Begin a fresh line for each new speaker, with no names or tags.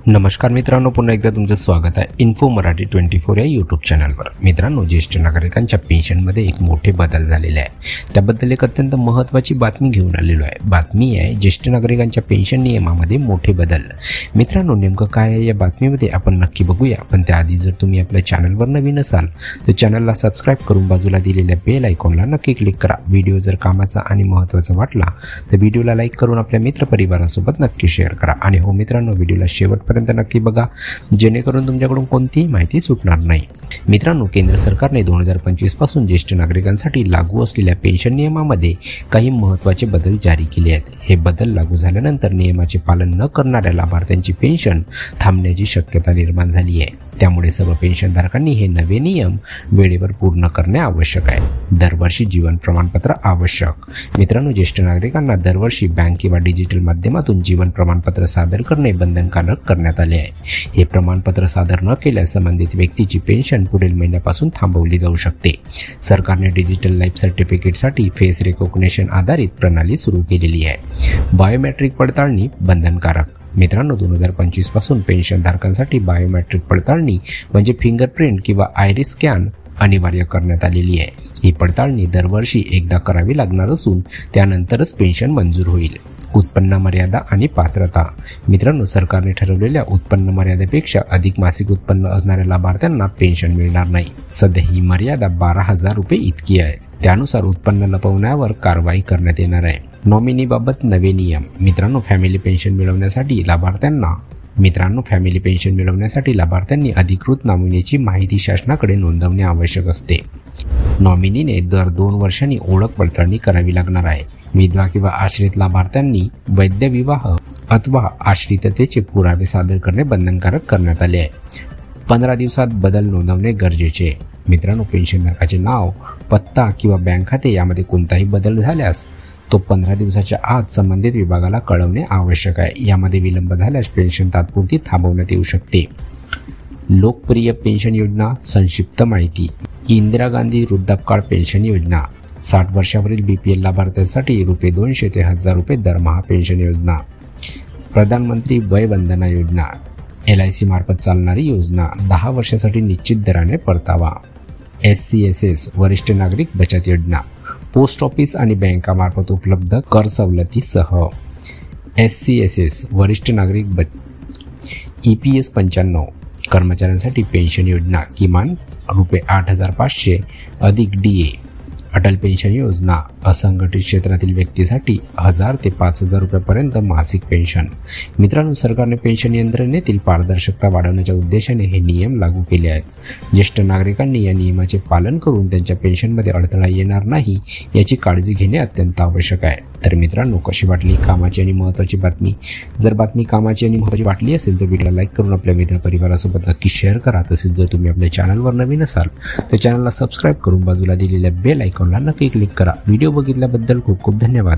नमस्कार मित्रांनो, पुन्हा एकदा तुमचं स्वागत आहे इन्फो मराठी 24 या यूट्यूब चॅनलवर। मित्रांनो, ज्येष्ठ नागरिकांच्या पेन्शनमध्ये एक मोठे बदल झालेले आहे। त्याबद्दल एक अत्यंत महत्त्वाची बातमी घेऊन आलेलो आहे। बातमी आहे ज्येष्ठ नागरिकांच्या पेन्शन नियमामध्ये मोठे बदल। मित्रांनो, नेमकं काय आहे या बातमीमध्ये आपण नक्की बघूया। पण त्याआधी जर तुम्ही आपल्या चॅनलवर नवीन असाल तर चॅनलला सबस्क्राईब करून बाजूला दिलेल्या बेल आयकॉनला नक्की क्लिक करा। व्हिडिओ जर कामाचा आणि महत्त्वाचा वाटला तर व्हिडिओला लाईक करून आपल्या मित्रपरिवारासोबत नक्की शेअर करा। आणि हो मित्रांनो, व्हिडिओला शेवटपर्यंत नक्की बघा, जेणेकरून तुमच्याकडून कोणतीही माहिती सुटणार नाही। मित्रांनो, केंद्र सरकारने 2025 पासून ज्येष्ठ नागरिकांसाठी लागू असलेल्या पेन्शन नियमामध्ये काही महत्त्वाचे बदल जारी केले आहेत। हे बदल लागू झाल्यानंतर नियमाचे पालन न करणाऱ्या लाभार्थ्यांची पेन्शन थांबण्याची शक्यता निर्माण झाली आहे। त्यामुळे सर्व पेन्शनधारकांनी हे नवे नियम वेळेवर पूर्ण करणे आवश्यक आहे। दरवर्षी जीवन प्रमाणपत्र आवश्यक। मित्रांनो, ज्येष्ठ नागरिकांना दरवर्षी बँक किंवा डिजिटल माध्यमातून जीवन प्रमाणपत्र सादर करणे बंधनकारक करण्यात आले आहे। हे प्रमाणपत्र सादर न केल्यास संबंधित व्यक्तीची पेन्शन पुढील महिन्यापासून थांबवली जाऊ शकते। सरकारने डिजिटल लाईफ सर्टिफिकेटसाठी फेस रिकॉग्निशन आधारित प्रणाली सुरू केलेली आहे। बायोमेट्रिक पडताळणी बंधनकारक। मित्रांनो, 2025 पासून पेन्शनधारकांसाठी बायोमेट्रिक पडताळणी म्हणजे फिंगरप्रिंट किंवा आयरिस स्कॅन अनिवार्य करण्यात आलेली आहे। ही पडताळणी दरवर्षी एकदा करावी लागणार असून त्यानंतरच पेन्शन मंजूर होईल। उत्पन्न मर्यादा आणि पात्रता। मित्रांनो, सरकारने ठरवलेल्या उत्पन्न मर्यादेपेक्षा अधिक मासिक उत्पन्न असणाऱ्या लाभार्थ्यांना पेन्शन मिळणार नाही। सध्या ही मर्यादा 12,000 रुपये इतकी आहे। त्यानुसार उत्पन्न लपवण्यावर कारवाई करण्यात येणार आहे। नॉमिनीबाबत नवे नियम। मित्रांनो, फॅमिली पेन्शन मिळवण्यासाठी लाभार्थ्यांनी अधिकृत नॉमिनीची माहिती शासनाकडे नोंदवणे आवश्यक असते। नॉमिनीने दर 2 वर्षांनी ओळख पडताळणी करावी लागणार आहे। विधवा किंवा आश्रित लाभार्थ्यांनी वैध विवाह अथवा आश्रिततेचे पुरावे सादर करणे बंधनकारक करण्यात आले आहे। 15 दिवसात बदल नोंदवणे गरजेचे। मित्रांनो, पेन्शनधारकाचे नाव, पत्ता किंवा बँक खाते यामध्ये कोणताही बदल झाल्यास तो 15 दिवसाच्या आत संबंधित विभागाला कळवणे आवश्यक आहे। यामध्ये विलंब झाल्यास पेन्शन तात्पुरती थांबवण्यात येऊ शकते। लोकप्रिय पेन्शन योजना संक्षिप्त माहिती। इंदिरा गांधी वृद्धापकाळ पेन्शन योजना 60 वर्षावरील BPL लाभार्थ्यांसाठी ₹200 ते ₹1000 दरमहा पेन्शन योजना। प्रधानमंत्री वय वंदना योजना LIC मार्फत चालणारी योजना 10 वर्षासाठी निश्चित दराने परतावा। SCSS वरिष्ठ नागरिक बचत योजना पोस्ट ऑफिस आणि बँकामार्फत उपलब्ध कर सवलतीसह। SCSS वरिष्ठ नागरिक EPS 95 कर्मचाऱ्यांसाठी पेन्शन योजना किमान ₹8,500 अधिक DA। अटल पेन्शन योजना असंघटित क्षेत्रातील व्यक्तीसाठी 1,000 ते 5,000 रुपयापर्यंत मासिक पेन्शन। मित्रांनो, सरकारने पेन्शन यंत्रणेतील पारदर्शकता वाढवण्याच्या उद्देशाने हे नियम लागू केले आहेत। ज्येष्ठ नागरिकांनी या नियमाचे पालन करून त्यांच्या पेन्शनमध्ये अडथळा येणार नाही याची काळजी घेणे अत्यंत आवश्यक आहे। तर मित्रांनो, कशी वाटली कामाची आणि महत्त्वाची बातमी? जर बातमी कामाची आणि महत्त्वाची वाटली असेल तर व्हिडिओला लाईक करून आपल्या मित्रपरिवारासोबत नक्की शेअर करा। तसेच जर तुम्ही आपल्या चॅनलवर नवीन असाल तर चॅनलला सबस्क्राईब करून बाजूला दिलेल्या बेल आयकॉनला नक्की क्लिक करा। व्हिडिओ बघितल्याबद्दल खूप खूप धन्यवाद।